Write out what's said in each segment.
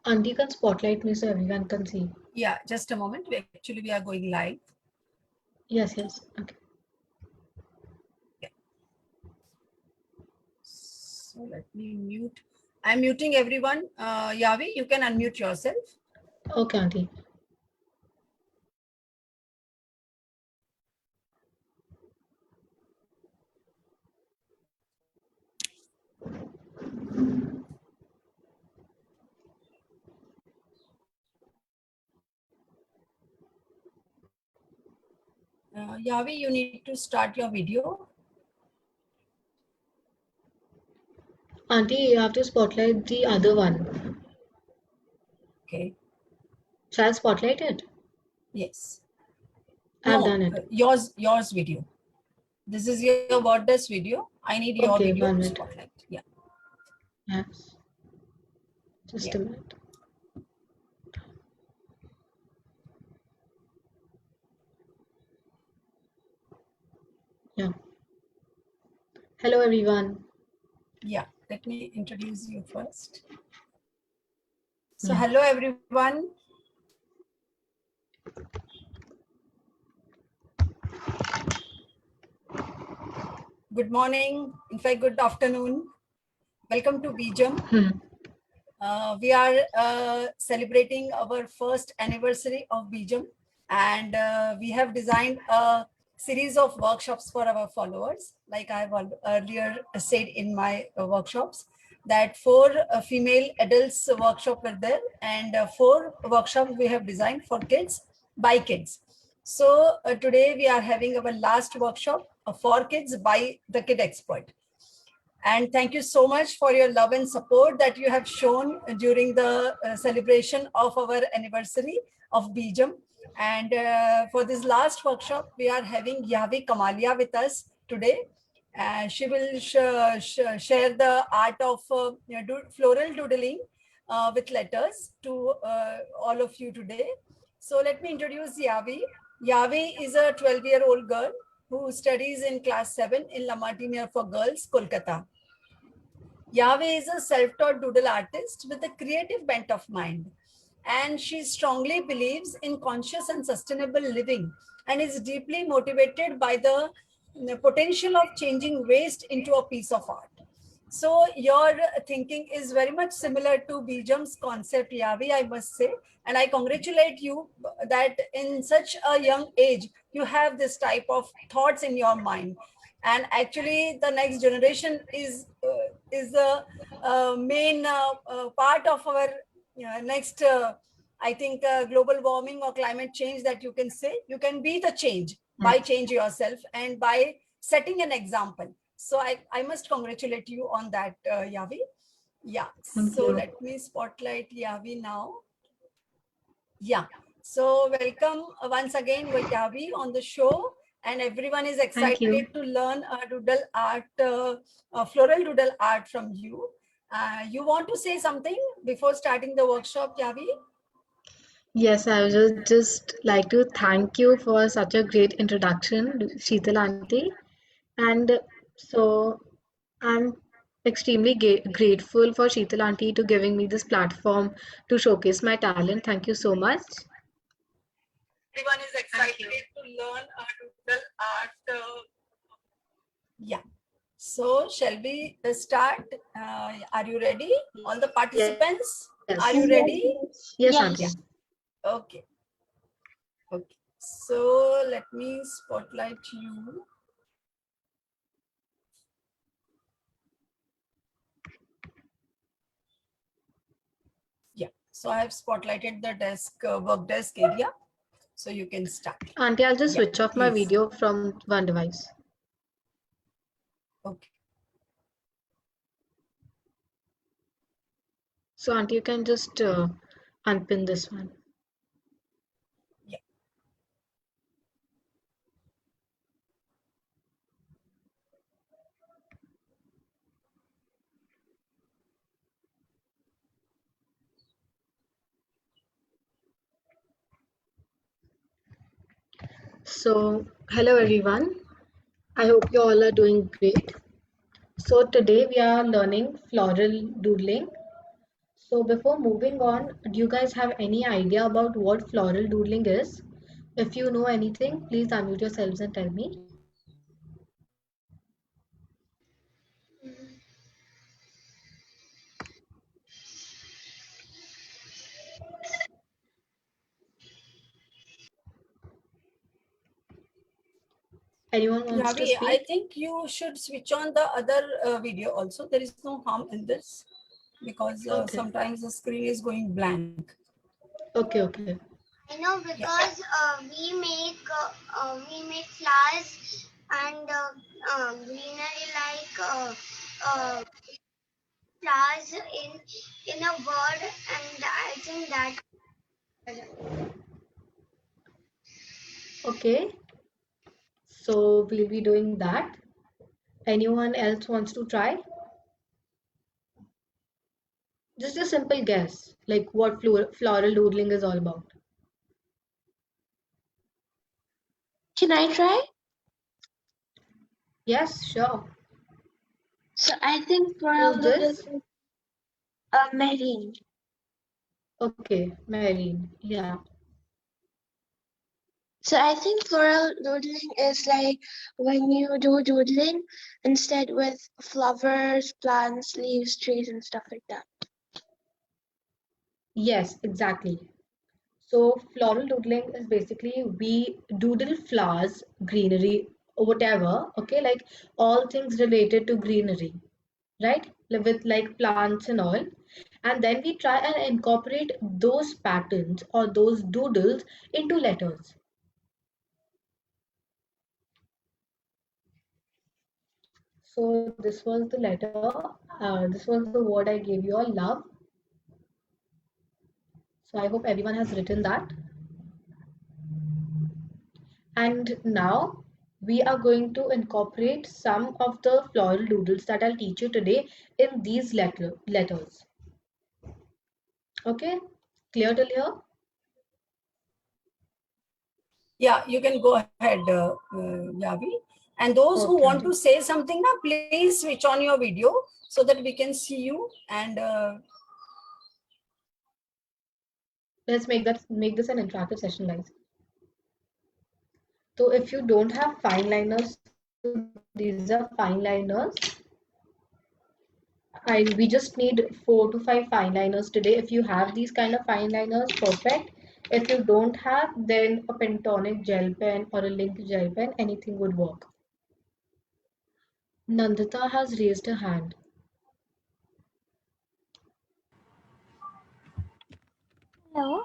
Auntie can spotlight me so everyone can see. Yeah, just a moment. We are going live. Yes, okay. Yeah. So let me mute. I'm muting everyone. Yavi, you can unmute yourself. Okay, Auntie. Yavi, you need to start your video. Auntie, you have to spotlight the other one. Okay. Shall I spotlight it? Yes. I've done it. Yours video. This is your WordPress video. I need your Okay, video 1 to minute. spotlight. Yeah. Yes. Just a minute. Yeah. Hello, everyone. Yeah. Let me introduce you first. So, Yeah. hello, everyone. Good morning. In fact, good afternoon. Welcome to Bijam. We are celebrating our first anniversary of Bijam, and we have designed a series of workshops for our followers. Like I've earlier said in my workshops, that 4 female adults workshop were there, and 4 workshops we have designed for kids by kids. So today we are having our last workshop for kids by the Kid Expert. And thank you so much for your love and support that you have shown during the celebration of our anniversary of Bijam. And for this last workshop, we are having Yavi Kamalia with us today. She will share the art of floral doodling with letters to all of you today. So let me introduce Yavi. Yavi is a 12-year-old girl who studies in class 7 in La Martiniere for Girls, Kolkata. Yahweh is a self-taught doodle artist with a creative bent of mind. And she strongly believes in conscious and sustainable living and is deeply motivated by the potential of changing waste into a piece of art. So your thinking is very much similar to Bijam's concept, Yavi, I must say. And I congratulate you that in such a young age, you have this type of thoughts in your mind. And actually, the next generation is the main part of our next, I think, global warming or climate change that you can say. You can be the change by change yourself and by setting an example. So I must congratulate you on that, Yavi. Yeah. So let me spotlight Yavi now. Yeah. So welcome once again, Yavi, on the show. And everyone is excited to learn doodle art, floral doodle art from you. You want to say something before starting the workshop, Yavi? Yes, I would just like to thank you for such a great introduction, Sheetal Auntie. And so I'm extremely grateful for Sheetal Auntie to giving me this platform to showcase my talent. Thank you so much. Everyone is excited to learn doodle art. Yeah. So shall we start? Are you ready? All the participants, are you ready? Yes, Auntie. Yeah. Okay. Okay. So let me spotlight you. Yeah. So I have spotlighted the desk, work desk area. So you can start. Auntie, I'll just switch off my video from one device. Okay. So Auntie, you can just unpin this one. Yeah. So hello everyone. I hope you all are doing great. So today we are learning floral doodling. So before moving on, do you guys have any idea about what floral doodling is? If you know anything, please unmute yourselves and tell me. Anyone wants to Yavi, I speak? think you should switch on the other video also. There is no harm in this because Okay. sometimes the screen is going blank. Okay. I know because we make flowers and greenery like flowers in a bird, and I think that. Okay. So we'll be doing that. Anyone else wants to try? Just a simple guess, like what floral doodling is all about. Can I try? Yes, sure. So I think Who's floral doodling this? is marine. Okay, Marine. Yeah. So I think floral doodling is like when you do doodling instead with flowers, plants, leaves, trees, and stuff like that. Yes, exactly. So floral doodling is basically we doodle flowers, greenery, or whatever, okay, like all things related to greenery, right? With like plants and all. And then we try and incorporate those patterns or those doodles into letters. So this was the letter, this was the word I gave you all, love. So I hope everyone has written that. And now we are going to incorporate some of the floral doodles that I'll teach you today in these letters. Okay, clear till here? Yeah, you can go ahead, Yavi. And those who want Okay. to say something now, please switch on your video so that we can see you. And Let's make this an interactive session, guys. So if you don't have fine liners, so these are fine liners. We just need 4 to 5 fine liners today. If you have these kind of fine liners, perfect. If you don't have, then a Pentonic gel pen or a Link gel pen, anything would work. Nandita has raised her hand. Hello.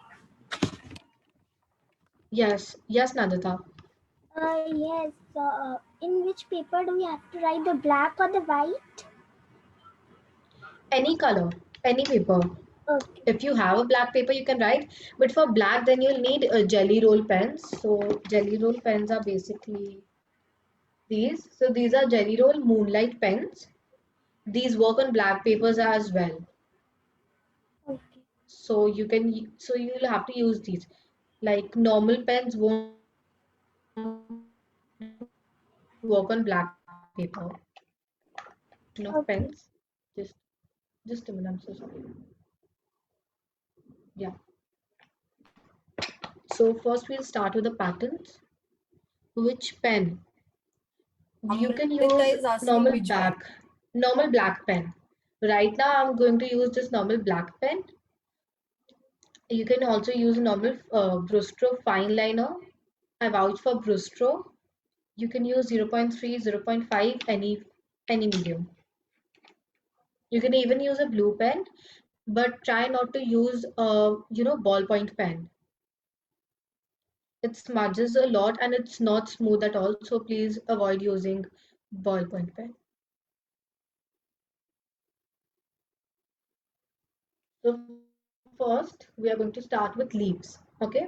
Yes, Nandita. Yes. In which paper do we have to write, the black or the white? Any color, any paper. Okay. If you have a black paper, you can write. But for black, then you'll need jelly roll pens. So jelly roll pens are basically these. So these are jelly roll moonlight pens. These work on black papers as well. Okay. So you'll have to use these. Like normal pens won't work on black paper. Of Okay. pens. Just just a minute, I'm so sorry. Yeah. So first we'll start with the patterns. Which pen? You can Amrita use is asking which pen. normal black pen. Right now I'm going to use this normal black pen. You can also use a normal Brustro fine liner. I vouch for Brustro. You can use 0.3, 0.5, any medium. You can even use a blue pen, but try not to use ballpoint pen. It smudges a lot and it's not smooth at all, so please avoid using ballpoint pen. So first we are going to start with leaves. Okay,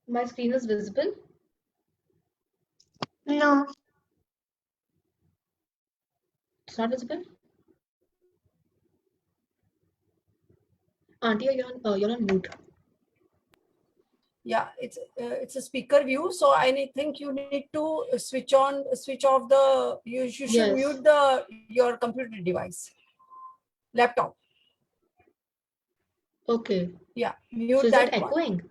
my screen is visible. No. It's not visible. Auntie, you're on mute. Yeah, it's a speaker view, so think you need to switch off the. You should Yes. mute your computer device. laptop. Okay. Yeah, So mute is it that one. echoing?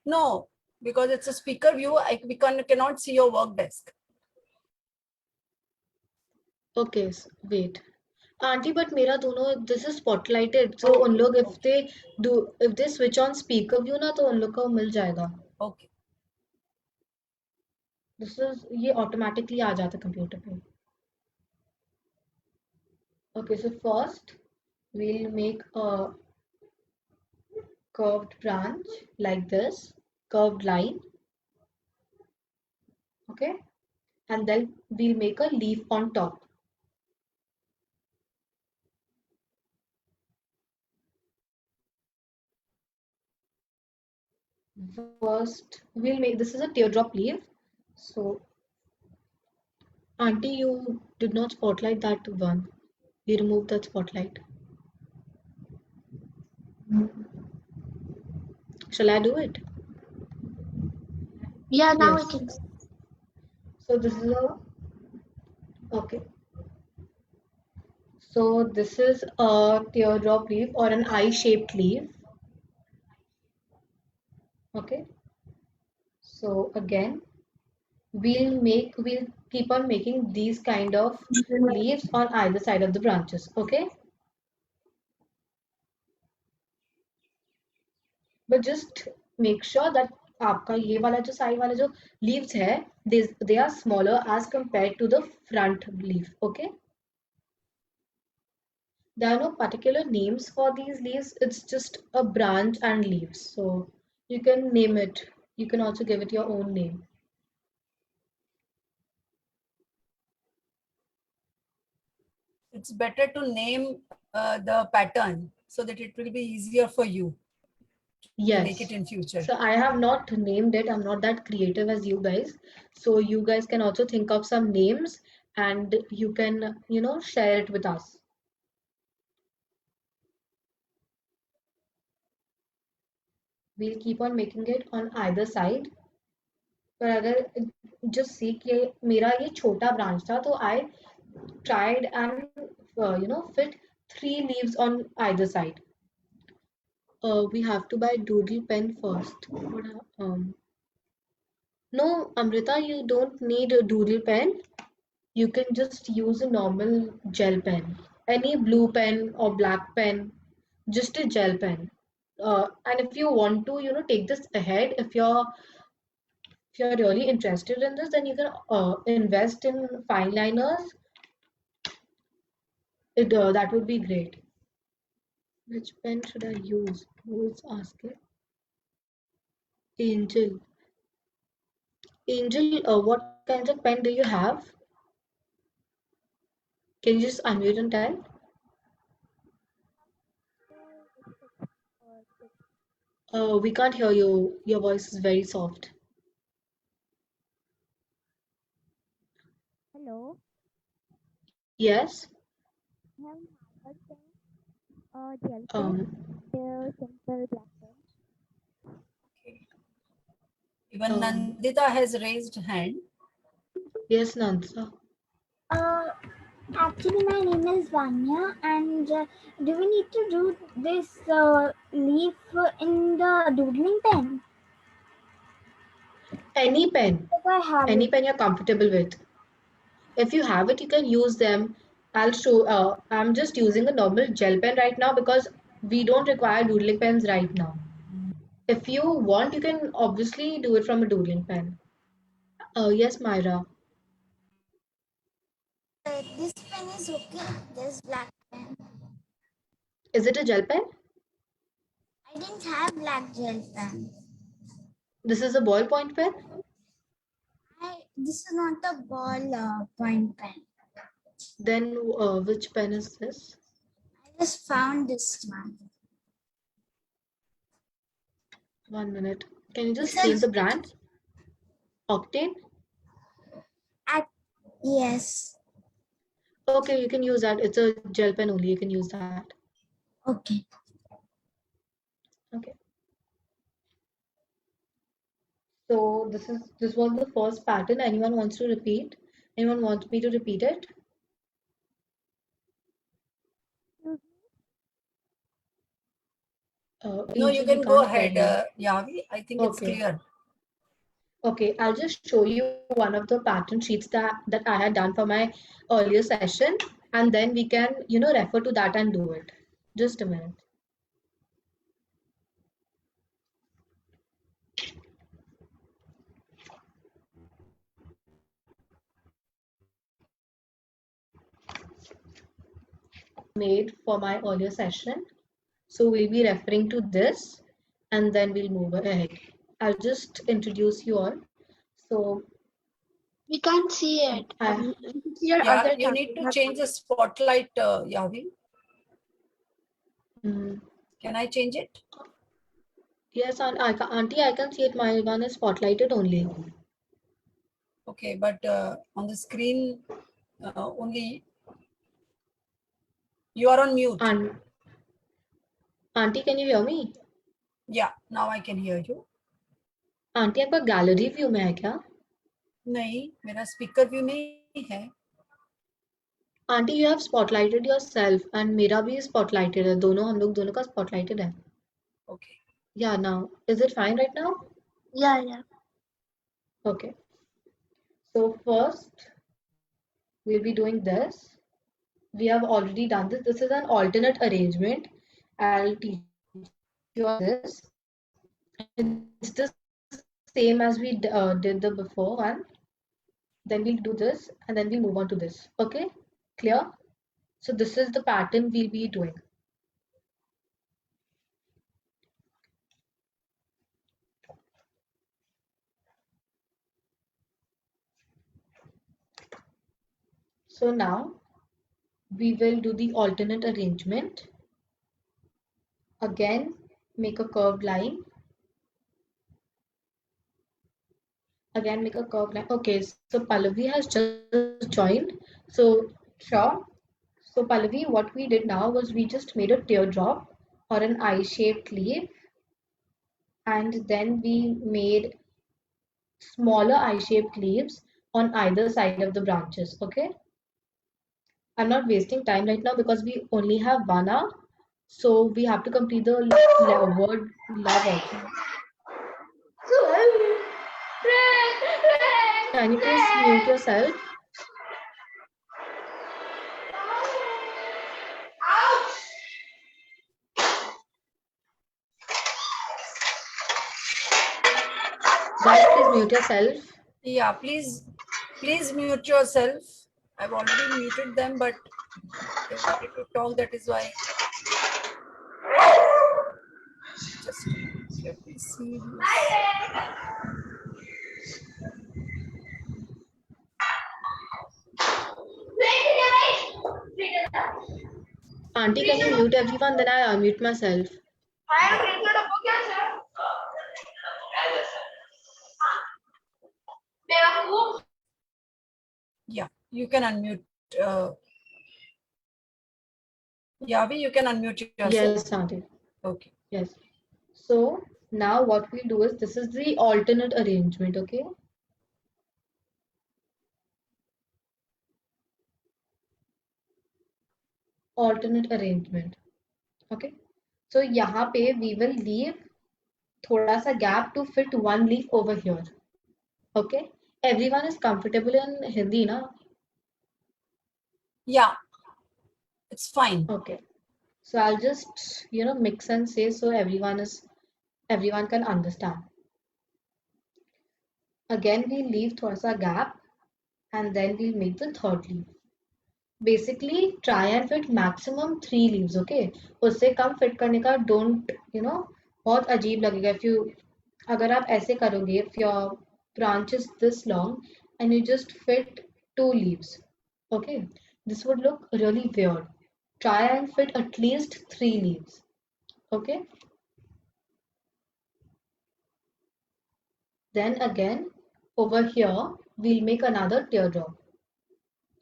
No, because it's a speaker view. We cannot see your work desk. Okay, wait. Auntie, but मेरा दोनों this is spotlighted. So Okay, उन लोग okay. if they switch on speaker view ना तो उन लोग को मिल जाएगा. Okay. This is ये automatically आ जाता computer पे. Okay, so first we'll make a curved branch like this, curved line. Okay, and then we'll make a leaf on top. First, we'll make this is a teardrop leaf. So, Auntie, you did not spotlight that one. We removed that spotlight. Shall I do it? Yeah, now Yes. we can. So this is a okay. So this is a teardrop leaf or an eye-shaped leaf. Okay. So again, we'll keep on making these kind of leaves on either side of the branches. Okay. But just make sure that आपका ये वाला जो side वाला जो leaves है, they are smaller as compared to the front leaf. Okay. There are no particular names for these leaves. It's just a branch and leaves. So you can name it. You can also give it your own name. It's better to name the pattern so that it will be easier for you to make it Yes. in future. So I have not named it. I'm not that creative as you guys. So you guys can also think of some names and you can, share it with us. We'll keep on making it on either side. पर अगर just see कि मेरा ये छोटा branch था तो I tried and fit 3 leaves on either side. We have to buy doodle pen first. No, Amrita, you don't need a doodle pen. You can just use a normal gel pen. Any blue pen or black pen, just a gel pen. And if you want to, take this ahead, if you're really interested in this, then you can invest in fine liners. That would be great. Which pen should I use? Who's asking? Angel. Angel, what kinds of pen do you have? Can you just unmute and tell? We can't hear you. Your voice is very soft. Hello. Yes. I have marker pen, gel pen, Um. the simple black pen. Okay. Even Nandita has raised hand. Yes, Nandita. Actually, my name is Vanya, and do we need to do this leaf in the doodling pen? Any pen. Because I have Any it. pen you're comfortable with. If you have it, you can use them. I'll show. I'm just using a normal gel pen right now because we don't require doodling pens right now. If you want, you can obviously do it from a doodling pen. Yes, Myra. This pen is okay. This black pen. Is it a gel pen? I didn't have black gel pen. This is a ballpoint pen? This is not a ball point pen. Then which pen is this? I just found this one. 1 minute. Can you just This name is- the brand? Octane? Yes. Okay, you can use that. It's a gel pen only. You can use that. Okay. Okay. So this was the first pattern. Anyone wants to repeat? Anyone wants me to repeat it? No, you Angel, we can go can't hear ahead, you. Yavi. I think it's Okay. clear. Okay, I'll just show you one of the pattern sheets that I had done for my earlier session, and then we can, refer to that and do it. Just a minute. Made for my earlier session. So we'll be referring to this, and then we'll move ahead. I'll just introduce you all. So We can't see it. I, We can see your Yeah, other you tab. need to change the spotlight, Yavi. mm, Can I change it? yes, Auntie, I can see it. My one is spotlighted only. Okay, but on the screen, only you are on mute. And Auntie, can you hear me? Yeah, now I can hear you. Aunty आपका gallery view में है क्या? नहीं, मेरा speaker view नहीं है. Aunty you have spotlighted yourself and मेरा भी स्पॉटलाइटेड है, दोनों हम लोग दोनों का स्पॉटलाइटेड है. Okay. Yeah, now is it fine right now? Yeah. Okay. So first we'll be doing this. We have already done this. This is an alternate arrangement. I'll teach you all this. It's the same as we did the before one. Then we'll do this and then we'll move on to this. Okay? Clear? So this is the pattern we'll be doing. So now we will do the alternate arrangement. Again, make a curved line. Again, make a curved line. Okay, so Pallavi has just joined. So, sure. So, Pallavi, what we did now was we just made a teardrop or an eye-shaped leaf, and then we made smaller eye-shaped leaves on either side of the branches. Okay. I'm not wasting time right now because we only have 1 hour. So we have to complete the word love also. Can you please mute yourself? Guys, please mute yourself. Yeah, please mute yourself. I've already muted them, but they wanted to talk. That is why. Just let me see. Auntie, can you mute everyone? Then I unmute myself. Yeah, you can unmute. Yavi, you can unmute yourself. Yes, Auntie. Okay. Yes. So now what we'll do is this is the alternate arrangement, okay? Alternate arrangement. Okay. So यहाँ पे we will leave थोड़ा सा gap to fit one leaf over here. Okay. Everyone is comfortable in Hindi, na? Yeah, it's fine. Okay. So I'll just, mix and say so everyone can understand. Again, we'll leave thoda sa gap and then we'll make the third leaf. Basically, try and fit maximum 3 leaves, okay? उससे कम fit करने का don't, बहुत अजीब लगेगा अगर आप ऐसे करोगे, if your branch is this long and you just fit 2 leaves, okay? This would look really weird. Try and fit at least 3 leaves, okay? Then again, over here, we'll make another teardrop.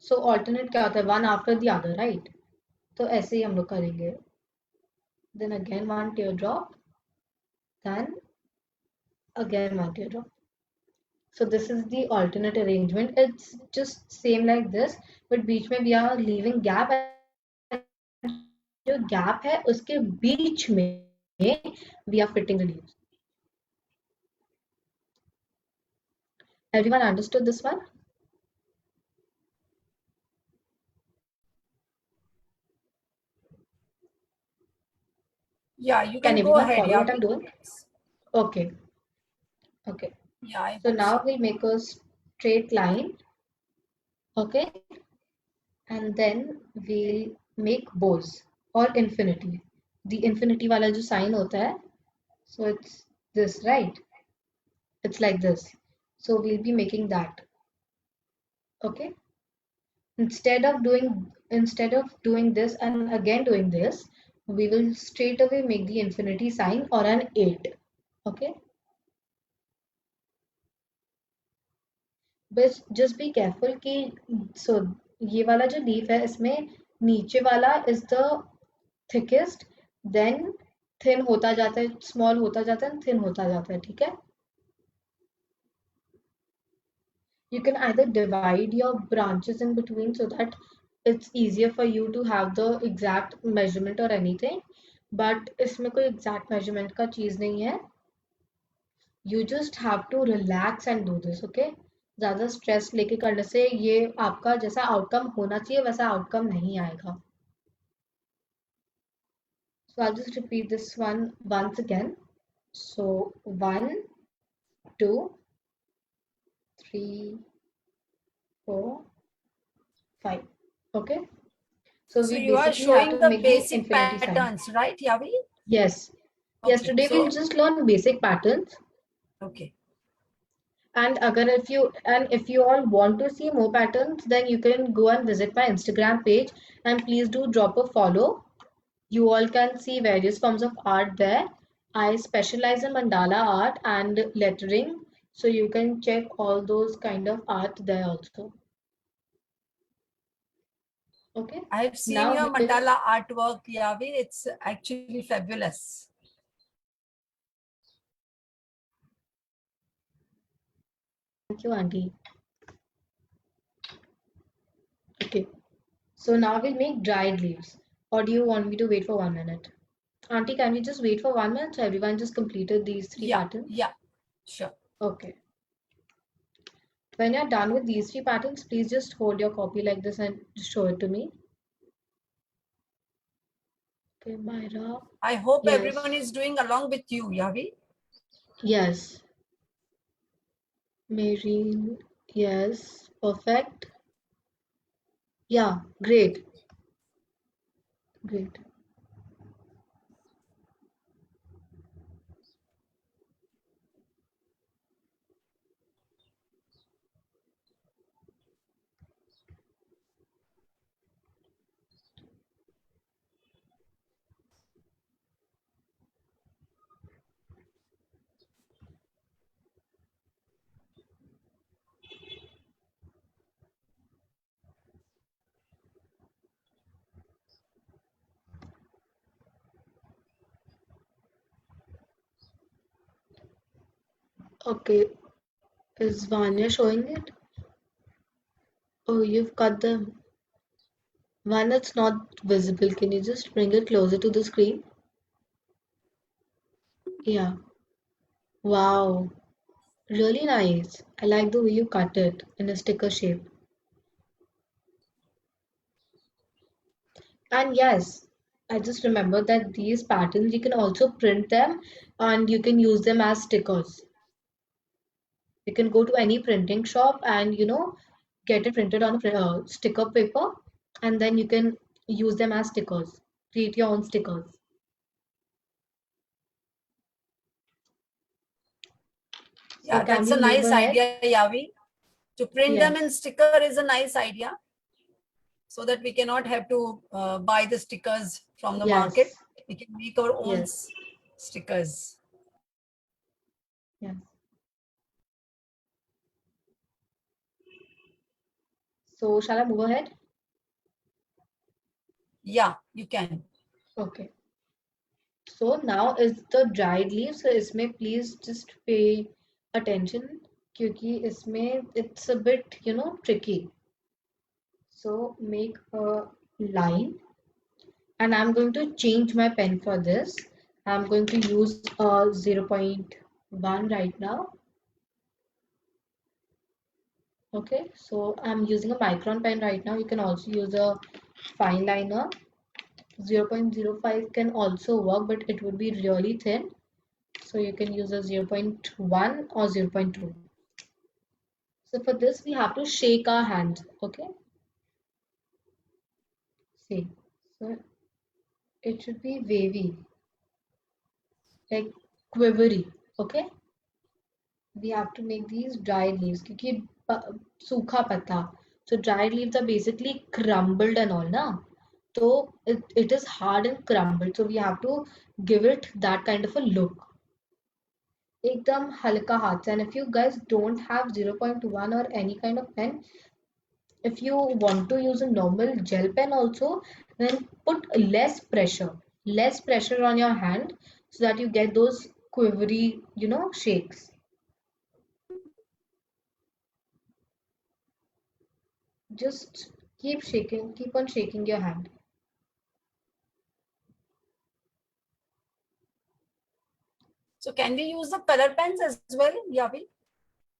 So alternate क्या होता है? One after the other, right? तो ऐसे ही हम लोग करेंगे. Then again one teardrop. Then again one teardrop. So this is the alternate arrangement. It's just same like this, but बीच में we are leaving gap. जो gap है उसके बीच में we are fitting the leaves. Everyone understood this one? Yeah, you Can can go everyone ahead. follow Yeah. what I'm doing? Okay. Okay. Yeah, I So hope now so. we make a straight line. Okay. And then we'll make bows or infinity. The infinity वाला जो sign होता है, so it's this, right? It's like this. So we'll be making that. Okay. Instead of doing this and again doing this, we will straight away make the infinity sign or an 8. Okay. But just be careful कि so ये वाला जो leaf है इसमें नीचे वाला is the thickest, then thin होता जाता है, small होता जाता है, thin होता जाता है, ठीक है? You can either divide your branches in between so that it's easier for you to have the exact measurement or anything, but इसमें कोई exact measurement का चीज नहीं है. You just have to relax and do this, okay? ज़्यादा stress लेके करने से ये आपका जैसा आउटकम होना चाहिए वैसा आउटकम नहीं आएगा. So I'll just repeat this one once again. So 1, 2, 3, 4, 5. Okay. So So we you are basically have showing to the make the basic infinity sign. patterns, right, Yavi? Yes. Okay, Yesterday so we'll just learn basic patterns. okay. And if you all want to see more patterns, then you can go and visit my Instagram page and please do drop a follow. You all can see various forms of art there. I specialize in mandala art and lettering, so you can check all those kind of art there also. Okay. I have seen Now your we'll mandala artwork, Yavi. It's actually fabulous. thank you, Auntie. Okay. So now we'll make dried leaves. Or do you want me to wait for 1 minute? Auntie, can we just wait for 1 minute so everyone just completed these 3 Yeah, patterns? yeah, sure. Okay. When you're done with these 3 patterns, please just hold your copy like this and just show it to me. Okay, Myra. I hope Yes. everyone is doing along with you, Yavi. Yes. Marine. Yes. Perfect. Yeah, great. Great. Okay. Is Vanya showing it? Oh, you've cut them. One that's not visible. Can you just bring it closer to the screen? Yeah. Wow. Really nice. I like the way you cut it in a sticker shape. And yes, I just remember that these patterns, you can also print them and you can use them as stickers. You can go to any printing shop and, get it printed on sticker paper, and then you can use them as stickers. Create your own stickers. So Yeah, can that's we a move nice ahead? idea, Yavi. To print them in Yes. sticker is a nice idea, so that we cannot have to buy the stickers from the market. Yes. We can make our own Yes. stickers. Yes. So shall I move ahead? Yeah, you can. Okay. So now is the dried leaves. So इसमें please just pay attention क्योंकि इसमें it's a bit, tricky. So make a line, and I'm going to change my pen for this. I'm going to use 0.1 right now. Okay, so I'm using a micron pen right now. You can also use a fine liner. 0.05 can also work, but it would be really thin. So you can use a 0.1 or 0.2. So for this, we have to shake our hands. Okay. See, so it should be wavy, like quivery. Okay. We have to make these dried leaves क्योंकि सूखा पत्ता, so dried leaves are basically crumbled and all na, so it is hard and crumbled, so we have to give it that kind of a look एकदम हल्का हाथ से. And if you guys don't have 0.1 or any kind of pen, if you want to use a normal gel pen also, then put less pressure on your hand so that you get those quivery, shakes. Just keep on shaking your hand. So can we use the color pens as well, Yavi?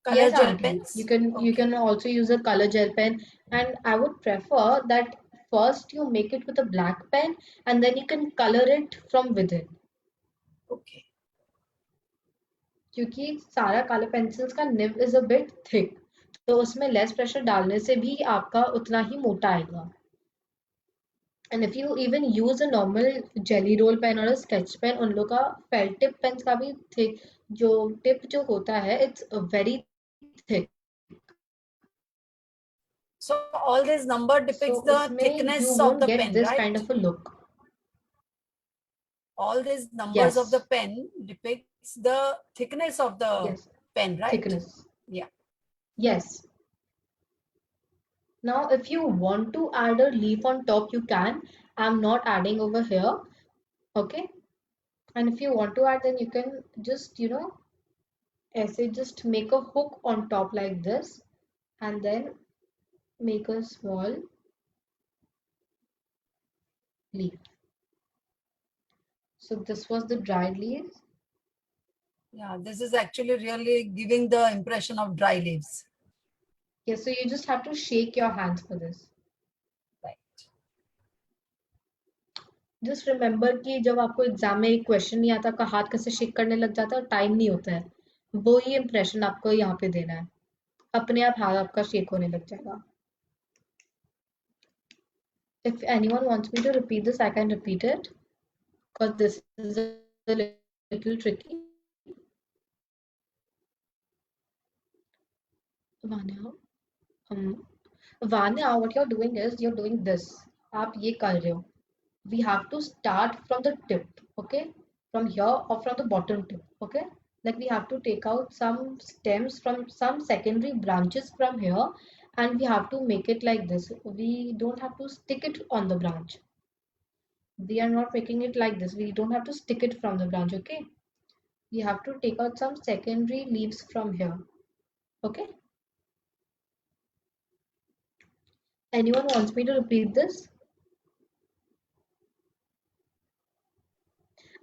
Color Yes, gel auntie. pens? You can also use a color gel pen, and I would prefer that first you make it with a black pen and then you can color it from within. Okay. क्योंकि सारा colour pencils का nib is a bit thick, तो उसमें less pressure डालने से भी आपका उतना ही मोटा आएगा. And if you even use a normal jelly roll pen और स्केच पेन, उन लोग का फेल टिप पेन का भी थिक जो टिप जो होता है, it's very thick. So all this number depicts So the उसमें thickness you of won't the get pen, this right? kind of a look. All these numbers of the Yes. pen depicts the thickness of the Yes. pen, right? Thickness. Yeah. Yes. Now, if you want to add a leaf on top, you can. I'm not adding over here. Okay. And if you want to add, then you can just, essay just make a hook on top like this and then make a small leaf. So this was the dried leaves. Yeah, this is actually really giving the impression of dry leaves. Yes, so you just have to shake your hands for this. Right. Just remember कि जब आपको exam में एक question नहीं आता, आपका हाथ कैसे शेक करने लग जाता है और टाइम नहीं होता है, वो ही इंप्रेशन आपको यहाँ पे देना है. अपने आप हाथ आपका शेक होने लग जाएगा. If anyone wants me to repeat this, I can repeat it because this is a little tricky. Vanya, Vanya, what you're doing is you're doing this. आप ये कर रहे हो. We have to start from the tip, okay? From here or from the bottom tip, okay? Like we have to take out some stems from some secondary branches from here and we have to make it like this. We don't have to stick it on the branch. We are not making it like this. We don't have to stick it from the branch, okay? We have to take out some secondary leaves from here, okay? Anyone wants me to repeat this?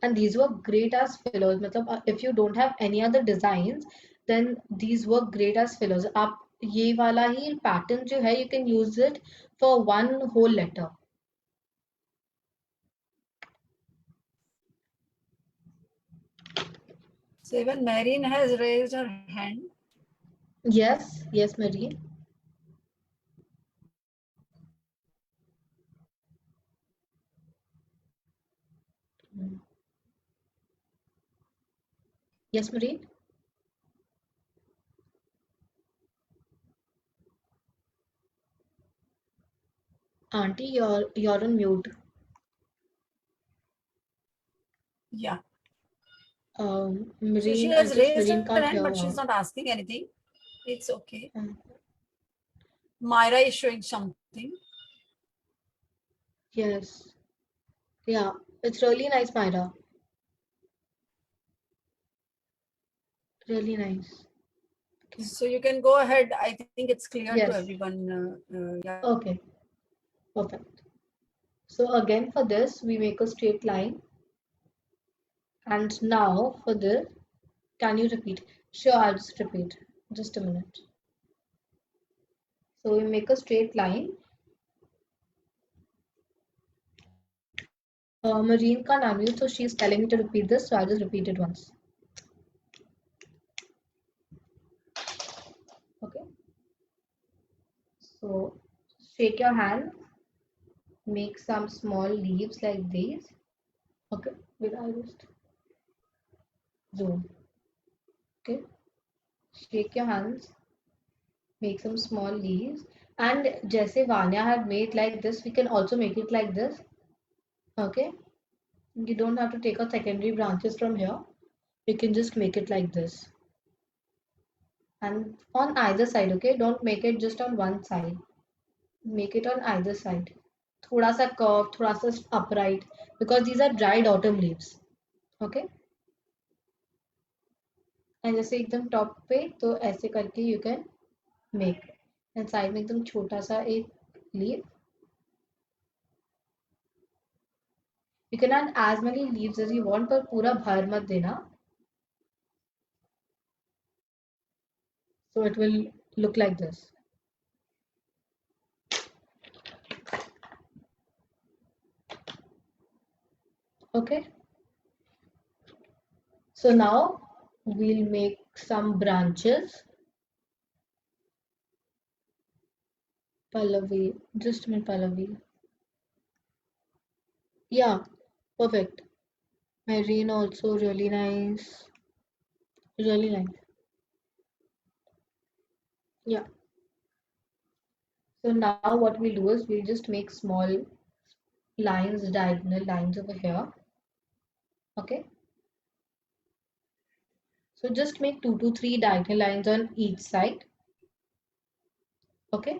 And these were great as fillers. मतलब if you don't have any other designs, then these were great as fillers. आप ये वाला ही pattern जो है, you can use it for one whole letter. So even Marine has raised her hand. Yes, yes, Marie. Yes, Marie. Auntie, you're on mute. Yeah. Marine, So she has just raised Marine her can't hand, hear but her. she's not asking anything. It's okay. Mm. Myra is showing something. Yes. Yeah, it's really nice, Myra. Really nice. Okay. So you can go ahead. I think it's clear Yes. to everyone. Yeah. Okay. Perfect. So again for this, we make a straight line. And now for this, can you repeat? Sure, I'll just repeat. Just a minute. So we make a straight line. Marine can't unmute, so she's telling me to repeat this, so I'll just repeat it once. Okay. So shake your hand, make some small leaves like these. Okay, wait, I'll just zoom. Okay, shake your hands, make some small leaves, and जैसे Vanya had made like this, we can also make it like this. Okay, you don't have to take out secondary branches from here. You can just make it like this. And on either side, okay, don't make it just on one side. Make it on either side. थोड़ा सा curved, थोड़ा सा upright, because these are dried autumn leaves. Okay. And जैसे एकदम top पे तो ऐसे करके you can make and side में एकदम छोटा सा एक leaf you can add as many leaves as you want पर पूरा भर मत देना so it will look like this okay so now we'll make some branches Pallavi just a minute Pallavi yeah perfect Marine also really nice yeah so now what we'll do is we'll just make small lines diagonal lines over here okay so just make 2 to 3 diagonal lines on each side okay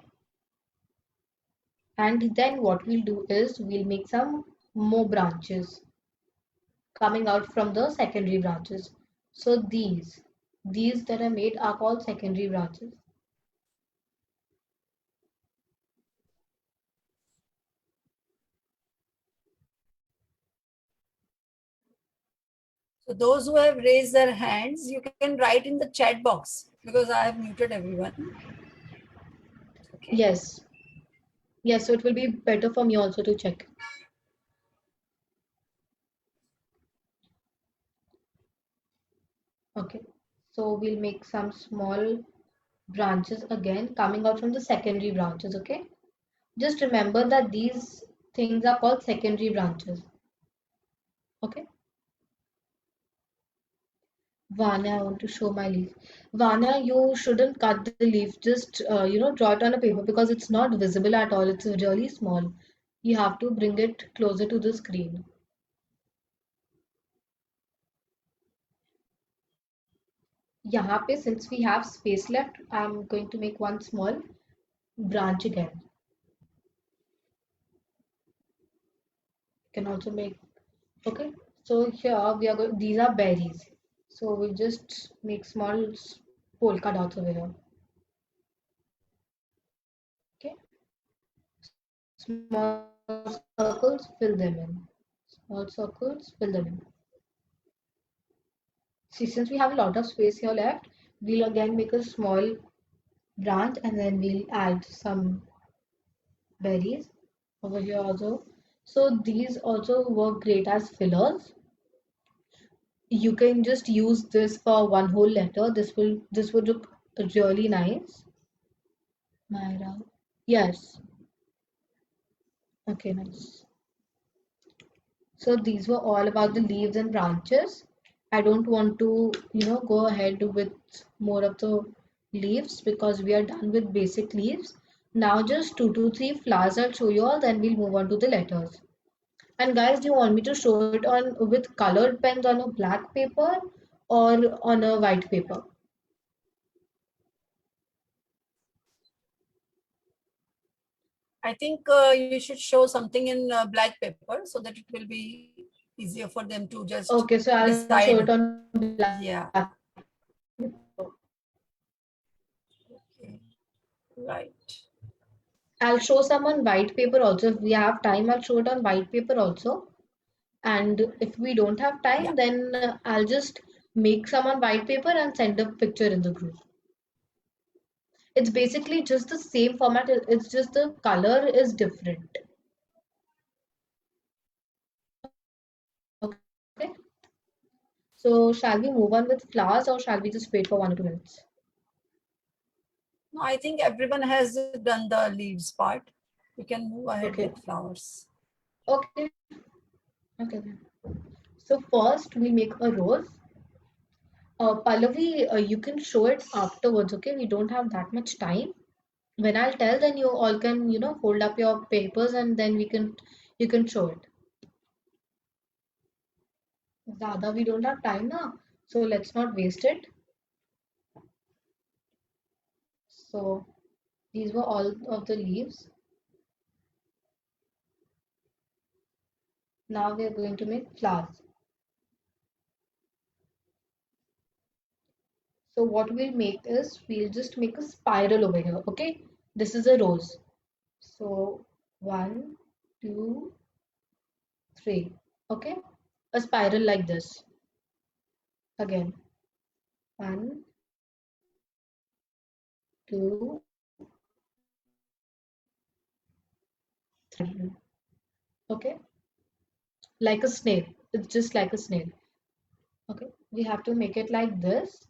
and then what we'll do is we'll make some more branches coming out from the secondary branches so these that are made are called secondary branches So those who have raised their hands, you can write in the chat box because I have muted everyone. Okay. yes so it will be better for me also to check okay so we'll make some small branches again coming out from the secondary branches okay just remember that these things are called secondary branches okay Vanya, I want to show my leaf. Vanya, you shouldn't cut the leaf. Just draw it on a paper because it's not visible at all. It's really small. You have to bring it closer to the screen. यहाँ पे since we have space left, I'm going to make one small branch again. Can also make okay. So here we are going. These are berries. So we'll just make small polka dots over here. Okay. Small circles, fill them in. Small circles, fill them in. See, since we have a lot of space here left, we'll again make a small branch and then we'll add some berries over here also. So these also work great as fillers. You can just use this for one whole letter. This would look really nice. Myra. Yes. Okay, nice. So these were all about the leaves and branches. I don't want to, go ahead with more of the leaves because we are done with basic leaves. Now just 2 to 3 flowers I'll show you all, then we'll move on to the letters. And guys, do you want me to show it on with colored pens on a black paper or on a white paper? I think you should show something in black paper so that it will be easier for them to just Okay, so I'll decide. show it on black. Yeah. Okay. Right. I'll show some on white paper also. If we have time, I'll show it on white paper also. And if we don't have time, Yeah. then I'll just make some on white paper and send a picture in the group. It's basically just the same format, it's just the color is different. Okay. So shall we move on with flowers or shall we just wait for 1 or 2 minutes? No, I think everyone has done the leaves part. We can move ahead Okay. with flowers. Okay. Okay. So first we make a rose. Pallavi, you can show it afterwards, okay? We don't have that much time. When I'll tell, then you all can, fold up your papers and then you can show it. Zada, we don't have time now, so let's not waste it. So these were all of the leaves. Now we are going to make flowers. So what we'll make is we'll just make a spiral over here, okay? This is a rose. So 1, 2, 3, okay? A spiral like this. Again, 1, 2, 3, okay? Like a snail. It's just like a snail. Okay, we have to make it like this.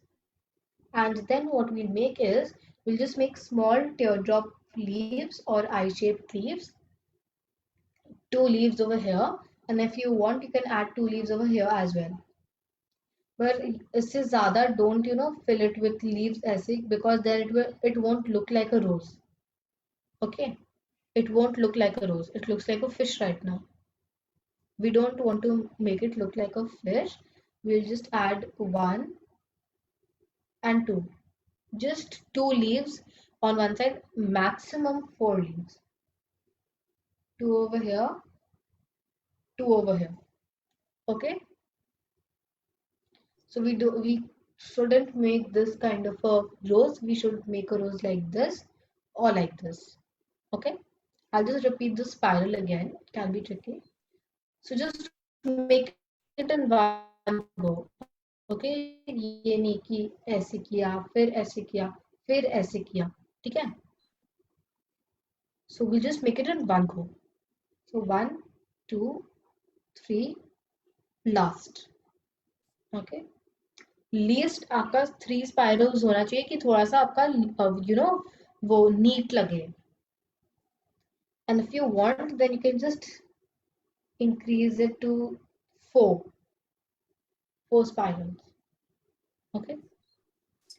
And then what we'll make is we'll just make small teardrop leaves or eye-shaped leaves. 2 leaves over here, and if you want, you can add 2 leaves over here as well. But इससे ज़्यादा don't fill it with leaves ऐसे because then it won't look like a rose. Okay, it won't look like a rose. It looks like a fish right now. We don't want to make it look like a fish. We'll just add 1 and 2. Just 2 leaves on one side, maximum 4 leaves. 2 over here, 2 over here. Okay. So we shouldn't make this kind of a rose. We should make a rose like this or like this. Okay. I'll just repeat the spiral again. It can be tricky. So just make it in one go. Okay. ये नहीं कि ऐसे किया, फिर ऐसे किया, फिर ऐसे किया, ठीक है? So we'll just make it in one go. So 1, 2, 3, last. Okay. Least आपका 3 spirals होना चाहिए कि थोड़ा सा आपका वो neat लगे. And if you want, then you can just increase it to 4 spirals. Okay.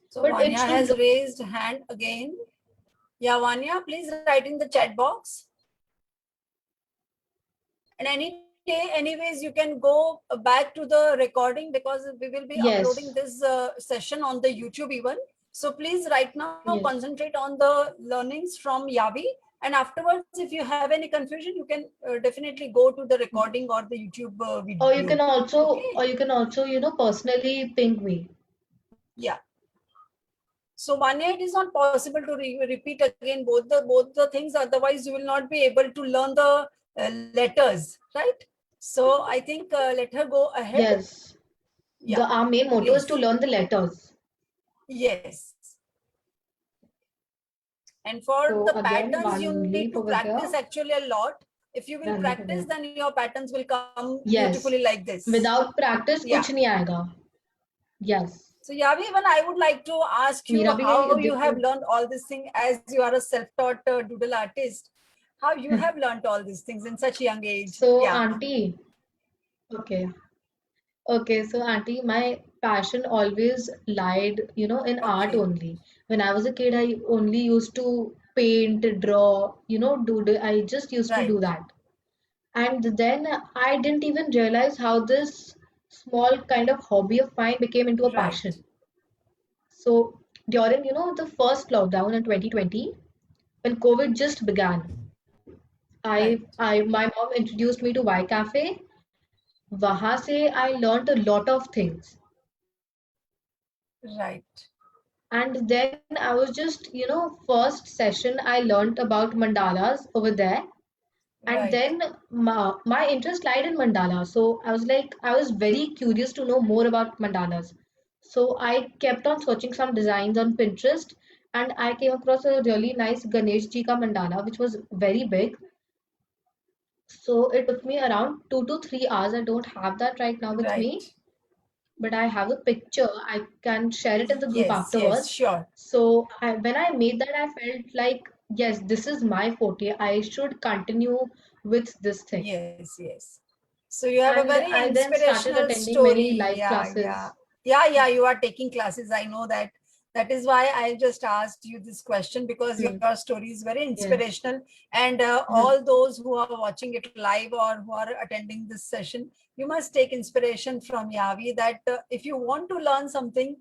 So But it Vanya should has raised hand again. Yeah, Vanya, please write in the chat box. And anyways, you can go back to the recording because we will be uploading this session on the YouTube even. So please right now concentrate on the learnings from Yavi. And afterwards, if you have any confusion, you can definitely go to the recording or the YouTube video. Or you can also, personally ping me. Yeah. So Vanya, it is not possible to repeat again both the things. Otherwise, you will not be able to learn the letters, right? So I think let her go ahead. Yes. Yeah. Our main motto is to learn the letters. Yes. And for the patterns, you need to practice actually a lot. If you will practice, then your patterns will come beautifully like this. Without practice, kuch nahi aayega. Yes. So Yavi, even I would like to ask you how you have learned all these things as you are a self-taught doodle artist. How you have learned all these things in such a young age? So, Auntie, okay, so Auntie, my passion always lied, in art only. When I was a kid, I only used to paint, draw, doodle. I just used to do that. And then I didn't even realize how this small kind of hobby of mine became into a passion. So during, the first lockdown in 2020, when COVID just began, my mom introduced me to Y Cafe. वहां से I learned a lot of things. Right. And then I was just, first session I learned about mandalas over there. And Right. then my interest lied in mandala. So I was like, I was very curious to know more about mandalas. So I kept on searching some designs on Pinterest, and I came across a really nice Ganesh Ji ka mandala, which was very big. So it took me around 2 to 3 hours. I don't have that right now with me, Right. but I have a picture. I can share it in the group Yes, yes, afterwards. sure. So when I made that, I felt like, yes, this is my forte. I should continue with this thing. Yes, yes. So you have a And very I then started inspirational attending many story. live Yeah, yeah. classes. Yeah, you are taking classes. I know that. That is why I just asked you this question, because Hmm. your story is very Yes. inspirational. And Hmm. all those who are watching it live or who are attending this session, you must take inspiration from Yavi that if you want to learn something,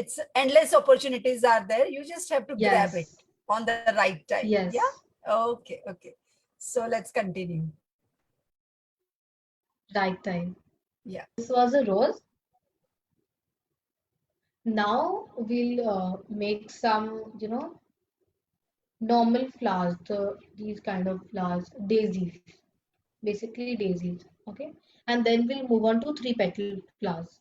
it's endless opportunities are there. You just have to grab it Yes. on the right time. Yeah. Yes. Okay. Okay. So let's continue. Right time. Yeah. This was a rose. Now we'll make some, normal flowers, these kind of flowers, daisies, basically daisies, okay? And then we'll move on to three petal flowers.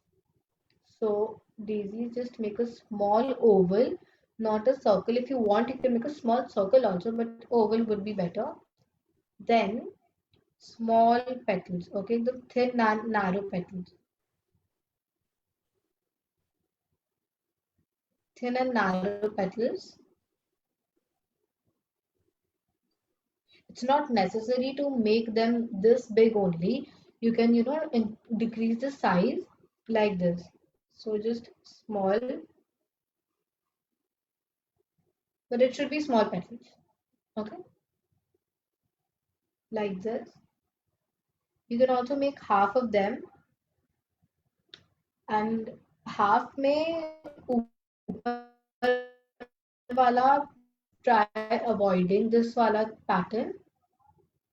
So daisies, just make a small oval, not a circle. If you want, you can make a small circle also, but oval would be better. Then small petals, okay, the thin narrow petals, thin and narrow petals. It's not necessary to make them this big only. You can, decrease the size like this. So just small, but it should be small petals. Okay, like this. You can also make half of them, and half में ऊपर वाला try avoiding this wala pattern,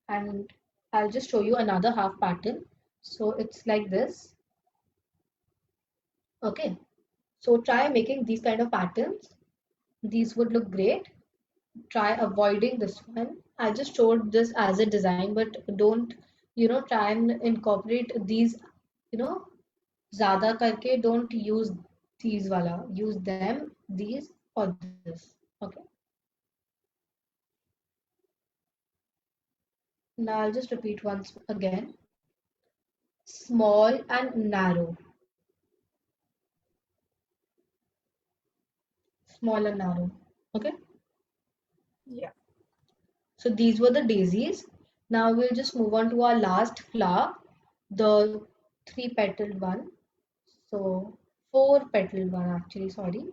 and I'll just show you another half pattern. So it's like this. Okay, so try making these kind of patterns. These would look great. Try avoiding this one. I just showed this as a design, but don't, try and incorporate these, you know, ज़्यादा करके don't use these wala. Use them, these or this. Okay. Now I'll just repeat once again. Small and narrow. Small and narrow. Okay. Yeah. So these were the daisies. Now we'll just move on to our last flower, the three petaled one. So four petaled one actually, sorry.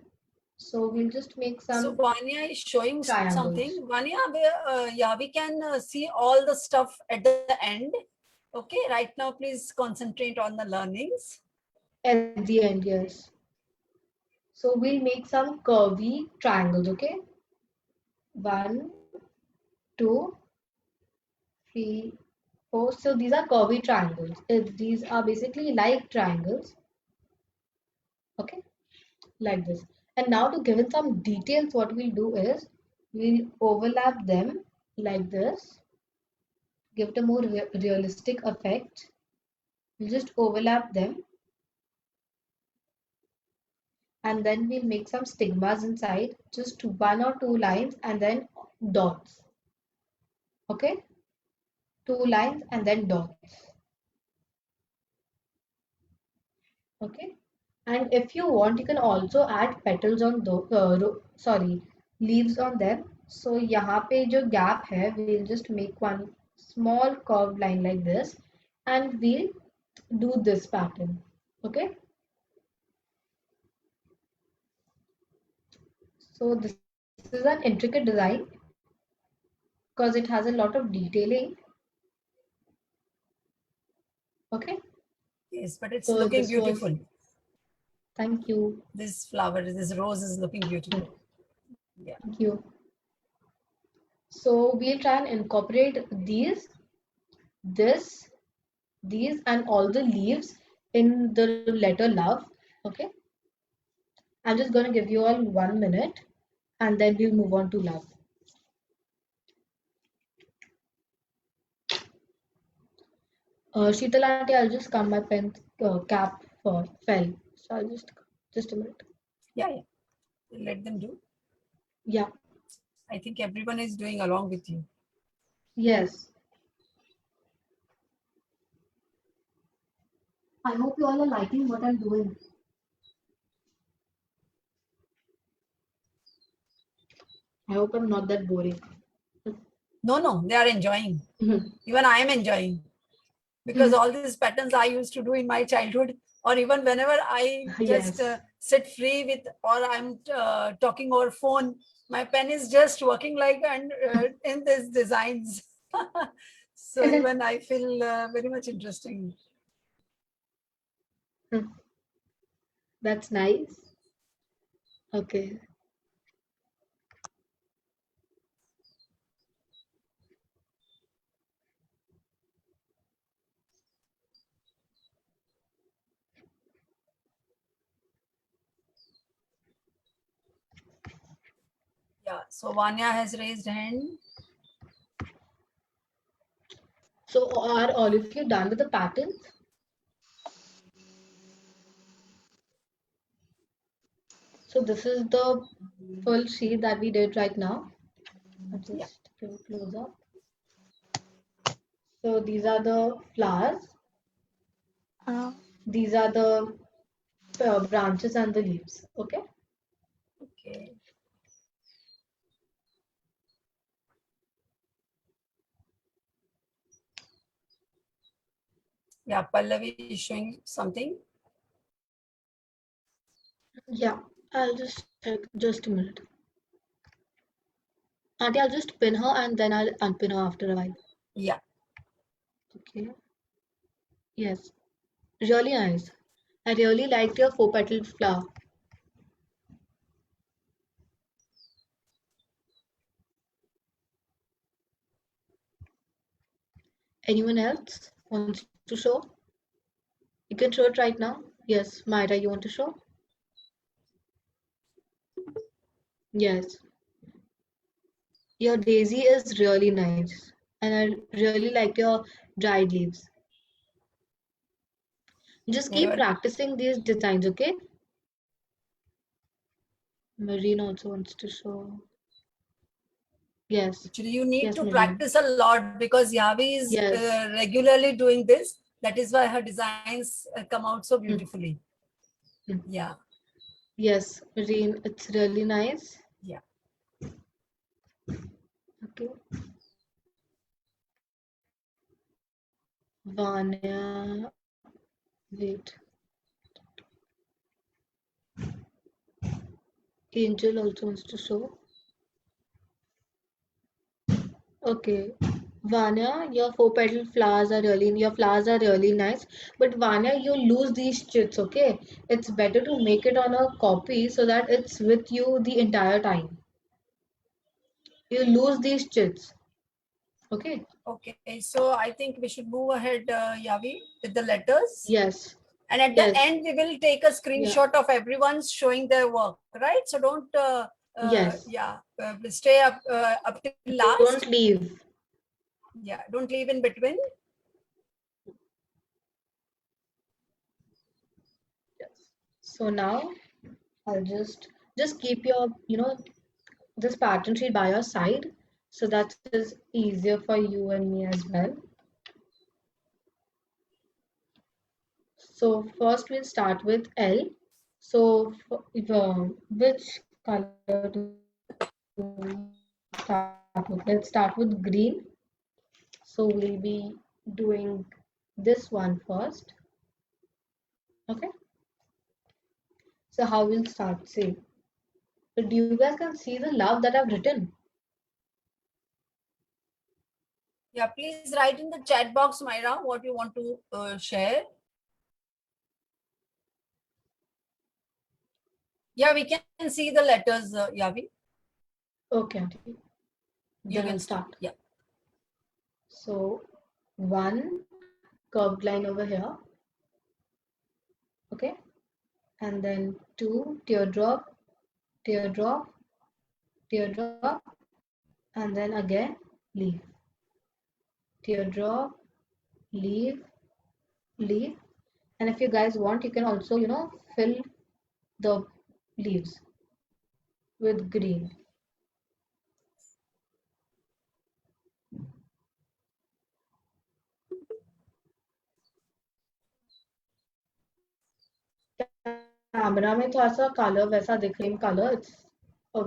So we'll just make So some Vanya is showing triangles. something. Vanya, yeah, we can see all the stuff at the end. Okay, right now, please concentrate on the learnings. At the end, yes. So we'll make some curvy triangles, okay? 1, 2, 3, 4. So these are curvy triangles. These are basically like triangles, okay? Like this. And now to give it some details, what we'll do is we'll overlap them like this, give it a more realistic effect. We'll just overlap them, and then we'll make some stigmas inside, just one or two lines and then dots. Okay, two lines and then dots. Okay, and if you want, you can also add petals on leaves on them. So यहाँ पे जो gap है, we'll just make one small curved line like this, and we'll do this pattern. Okay, so this is an intricate design because it has a lot of detailing. Okay, Yes, but it's so looking this was, beautiful. thank you. This flower, this rose is looking beautiful. Yeah. Thank you. So we'll try and incorporate this, these, and all the leaves in the letter love. Okay. I'm just going to give you all 1 minute, and then we'll move on to love. Sheetal aunty, I'll just come. My pen cap fell. So I'll just a minute. Yeah. Let them do. Yeah. I think everyone is doing along with you. Yes. I hope you all are liking what I'm doing. I hope I'm not that boring. No, they are enjoying. Mhm. Even I am enjoying. Because all these patterns I used to do in my childhood, or even whenever I just Yes. sit free with, or I'm talking over phone, my pen is just working like and in these designs. So even I feel very much interesting. That's nice. Okay. Yeah. So Vanya has raised hand. So are all of you done with the patterns? So this is the full sheet that we did right now. I'll just give a close up. So these are the flowers. These are the branches and the leaves. Okay. Okay. Yeah, Pallavi is showing something. Yeah. I'll just check just a minute. Auntie, I'll just pin her and then I'll unpin her after a while. Yeah. Okay. Yes. Really nice. I really liked your four-petaled flower. Anyone else wants to show? You can show it right now. Yes, Myra, you want to show? Yes. Your daisy is really nice. And I really like your dried leaves. Just keep Wherever. practicing these designs, okay? Marine also wants to show. Yes. Actually, you need Yes, to Marine. practice a lot because Yavi is Yes. regularly doing this. That is why her designs come out so beautifully. Yeah. Yes, Marine, it's really nice. Yeah. Okay. Vanya, wait. Angel also wants to show. Okay. Vanya, your flowers are really nice. But Vanya, you lose these chits, okay? It's better to make it on a copy so that it's with you the entire time. You lose these chits, okay? Okay. So I think we should move ahead, Yavi, with the letters. Yes. And at the Yes. end, we will take a screenshot of everyone's showing their work, right? So don't, Yes. stay up till last. Don't leave. Yeah, don't leave in between. Yes. So now I'll just keep your, this pattern sheet by your side so that is easier for you and me as well. So first we'll start with L. So which color do we start with? Let's start with green. So we'll be doing this one first. Okay. So how we'll start? See. So do you guys can see the love that I've written? Yeah, please write in the chat box, Myra, what you want to share. Yeah, we can see the letters, Yavi. Okay, auntie. You Then I'll can start. Yeah. So one curved line over here. Okay. And then two teardrop, teardrop, teardrop, and then again leaf. Teardrop, leaf, leaf. And if you guys want, you can also, fill the leaves with green. Camera में थोड़ा सा colour वैसा दिख रहा है, colour it's a